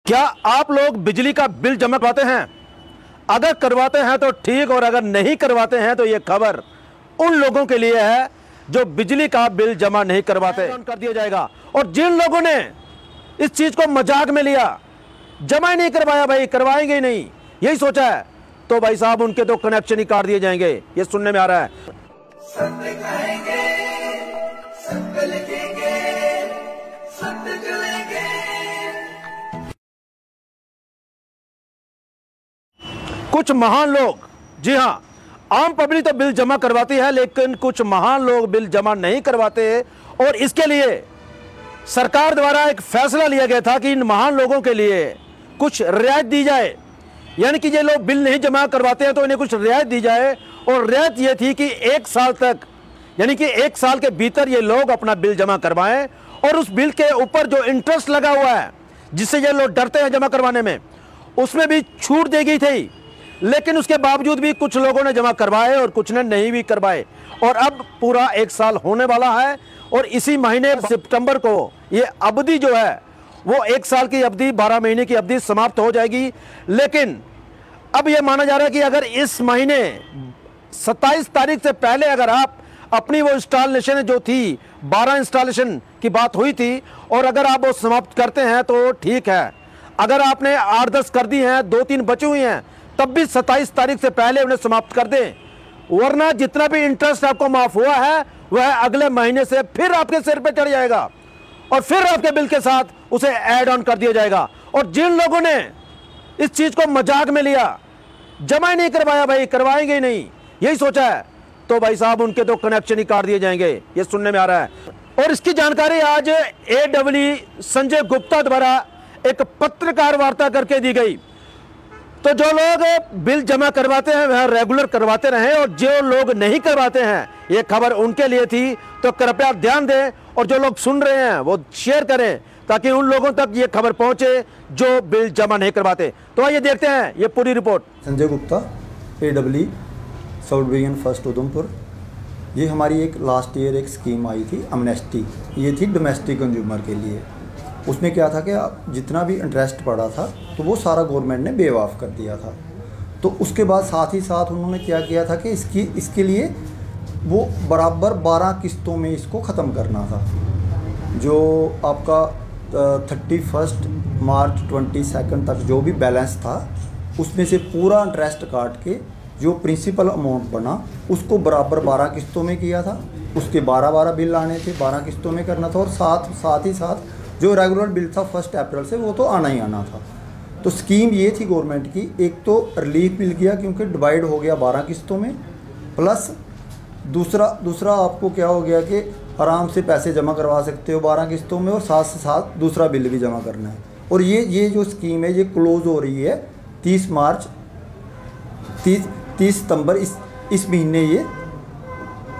क्या आप लोग बिजली का बिल जमा करवाते हैं? अगर करवाते हैं तो ठीक, और अगर नहीं करवाते हैं तो यह खबर उन लोगों के लिए है जो बिजली का बिल जमा नहीं करवाते। कर दिया जाएगा। और जिन लोगों ने इस चीज को मजाक में लिया, जमा ही नहीं करवाया, भाई करवाएंगे ही नहीं, यही सोचा है, तो भाई साहब उनके तो कनेक्शन ही काट दिए जाएंगे। ये सुनने में आ रहा है। सत्य कहेंगे, सत्य लिखेंगे, सत्य चलेंगे। कुछ महान लोग, जी हां, आम पब्लिक तो बिल जमा करवाती है, लेकिन कुछ महान लोग बिल जमा नहीं करवाते। और इसके लिए सरकार द्वारा एक फैसला लिया गया था कि इन महान लोगों के लिए कुछ रियायत दी जाए, यानी कि ये लोग बिल नहीं जमा करवाते हैं तो इन्हें कुछ रियायत दी जाए। और रियायत ये थी कि 1 साल तक, यानी कि 1 साल के भीतर ये लोग अपना बिल जमा करवाएं, और उस बिल के ऊपर जो इंटरेस्ट लगा हुआ है जिससे ये लोग डरते हैं जमा करवाने में, उसमें भी छूट दी गई थी। लेकिन उसके बावजूद भी कुछ लोगों ने जमा करवाए और कुछ ने नहीं भी करवाए। और अब पूरा 1 साल होने वाला है, और इसी महीने सितंबर को ये अवधि जो है वो 1 साल की अवधि, 12 महीने की अवधि समाप्त हो जाएगी। लेकिन अब यह माना जा रहा है कि अगर इस महीने 27 तारीख से पहले अगर आप अपनी वो इंस्टॉलेशन जो थी, 12 इंस्टॉलेशन की बात हुई थी, और अगर आप वो समाप्त करते हैं तो ठीक है। अगर आपने 8-10 कर दी हैं, 2-3 बची हुई हैं, तब भी 27 तारीख से पहले उन्हें समाप्त कर दें, वरना जितना भी इंटरेस्ट आपको माफ हुआ है वह अगले महीने से फिर आपके सिर पे चढ़ जाएगा, और फिर आपके बिल के साथ उसे ऐड ऑन कर दिया जाएगा। और जिन लोगों ने इस चीज को मजाक में लिया, जमा ही नहीं करवाया, भाई करवाएंगे ही नहीं, यही सोचा है, तो भाई साहब उनके तो कनेक्शन ही काट दिए जाएंगे। ये सुनने में आ रहा है। और इसकी जानकारी आज AEE संजय गुप्ता द्वारा एक पत्रकार वार्ता करके दी गई। तो जो लोग बिल जमा करवाते हैं वह रेगुलर करवाते रहें, और जो लोग नहीं करवाते हैं, यह खबर उनके लिए थी, तो कृपया ध्यान दें, और जो लोग सुन रहे हैं वो शेयर करें ताकि उन लोगों तक ये खबर पहुंचे जो बिल जमा नहीं करवाते। तो आइए देखते हैं ये पूरी report. Sanjay Gupta, AEE south division first Udhampur. ये हमारी एक लास्ट ईयर एक स्कीम आई थी, अमनेस्टी। ये थी डोमेस्टिक कंज्यूमर के लिए। उसमें क्या था कि जितना भी इंटरेस्ट पड़ा था तो वो सारा गवर्नमेंट ने वेव ऑफ कर दिया था। तो उसके बाद साथ ही साथ उन्होंने क्या किया था कि इसके लिए वो बराबर 12 किस्तों में इसको ख़त्म करना था। जो आपका 31 मार्च 22 तक जो भी बैलेंस था उसमें से पूरा इंटरेस्ट काट के जो प्रिंसिपल अमाउंट बना उसको बराबर 12 किस्तों में किया था। उसके 12 बिल आने थे, 12 किस्तों में करना था। और साथ ही साथ जो रेगुलर बिल था 1 अप्रैल से वो तो आना ही आना था। तो स्कीम ये थी गवर्नमेंट की, एक तो रिलीफ मिल गया क्योंकि डिवाइड हो गया 12 किस्तों में, प्लस दूसरा आपको क्या हो गया कि आराम से पैसे जमा करवा सकते हो 12 किस्तों में, और साथ से साथ दूसरा बिल भी जमा करना है। और ये जो स्कीम है ये क्लोज हो रही है 30 सितंबर इस महीने, ये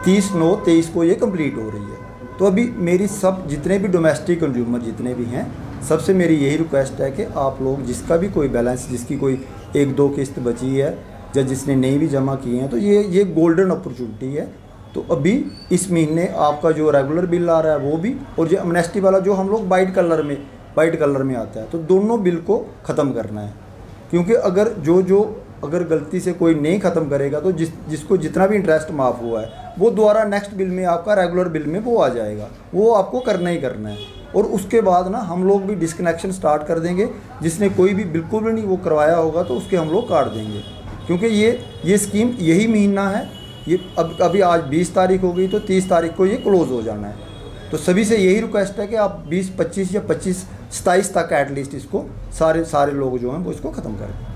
30/9/23 को ये कंप्लीट हो रही है। तो अभी मेरी सब जितने भी डोमेस्टिक कंज्यूमर जितने भी हैं, सबसे मेरी यही रिक्वेस्ट है कि आप लोग जिसका भी कोई बैलेंस, जिसकी कोई 1-2 किस्त बची है या जिसने नहीं भी जमा किए हैं, तो ये गोल्डन अपॉर्चुनिटी है। तो अभी इस महीने आपका जो रेगुलर बिल आ रहा है वो भी, और जो अमनेस्टी वाला जो हम लोग वाइट कलर में आता है, तो दोनों बिल को ख़त्म करना है। क्योंकि अगर गलती से कोई नहीं ख़त्म करेगा तो जिसको जितना भी इंटरेस्ट माफ़ हुआ है वो दोबारा नेक्स्ट बिल में, आपका रेगुलर बिल में वो आ जाएगा। वो आपको करना ही करना है। और उसके बाद ना हम लोग भी डिस्कनेक्शन स्टार्ट कर देंगे। जिसने कोई भी बिल्कुल भी नहीं वो करवाया होगा तो उसके हम लोग काट देंगे। क्योंकि ये स्कीम यही महीना है, ये अभी आज 20 तारीख हो गई, तो 30 तारीख को ये क्लोज़ हो जाना है। तो सभी से यही रिक्वेस्ट है कि आप 20-25 या 25-27 तक एटलीस्ट इसको सारे लोग जो हैं वो इसको ख़त्म करें।